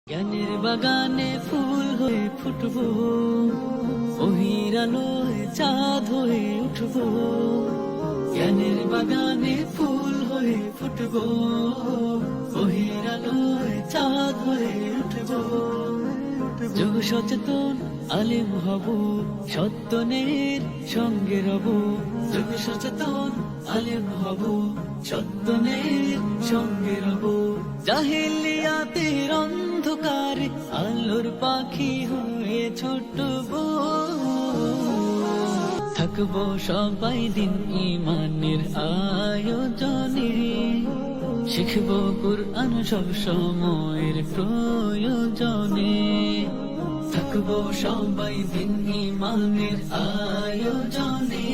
জ্ঞানের বাগানে ফুল হয়ে ফুটবো, ওহির আলোয় চাঁদ হয়ে উঠবো। জ্ঞানের বাগানে ফুল হয়ে ফুটবো, ওহির আলোয় চাঁদ হয়ে উঠবো। যুগ সচেতন আলেম হব, সত্যনের সঙ্গে রব। যুগ সচেতন আলেম হব, সত্যনের সঙ্গে রব। জাহেলিয়াতের অন্ধকারে আলোর পাখি হয়ে ছুটবো। থাকবো সবাই দিন ইমানের আয়োজনে, শিখবো কুরআন সব সময়ের প্রয়োজনে। থাকবো সবাই দিন ইমানের আয়োজনে,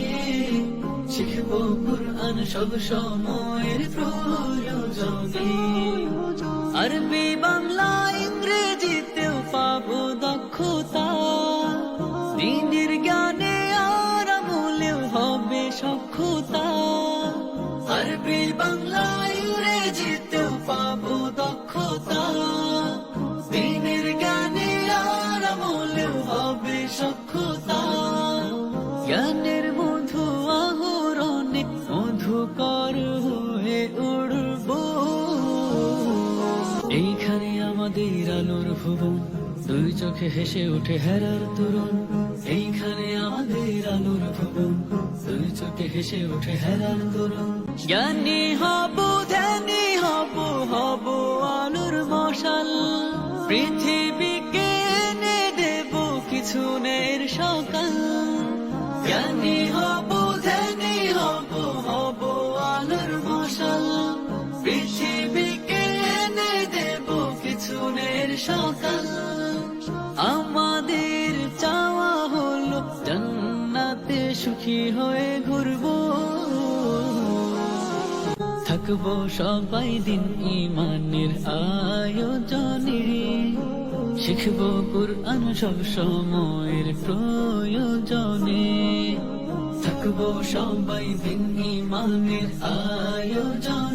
শিখবো কুরআন সব সময়ের প্রয়োজনে। আরবি বাংলা ইংরেজিতেও পাবো দক্ষতা, দিনের জ্ঞানে আর আমলেও হবে সক্ষতা। আরবি বাংলা ইংরেজিতেও পাবো দক্ষতা, দিনের জ্ঞানে আর আমলেও হবে সক্ষতা। জ্ঞানের মধু আহরণে মধুকর হয়ে উড়বো। এইখানে আমাদের আলোর ভুবন, দুই চোখে হেসে উঠে হেরার তরুণ। এইখানে আমাদের আলোর ভুবন, দুই চোখে হেসে উঠে হেরার তরুণ। জ্ঞানী হব ধ্যানী হব, হব আলোর মশাল। পৃথিবীকে এনে দেব কিছুনের সকাল। জ্ঞানী হব ধ্যানী হব, হব আলোর মশাল। পৃথিবীকে এনে দেব কিছুনের সকাল। আমাদের চাওয়া হলো জান্নাতে সুখী হয়ে ঘুরবো। থাকবো সবাই দিন ইমানের আয়োজনে, শিখবো কুরআন সব সময়ের প্রয়োজনে। থাকবো সবাই দিন ইমানের আয়োজনে,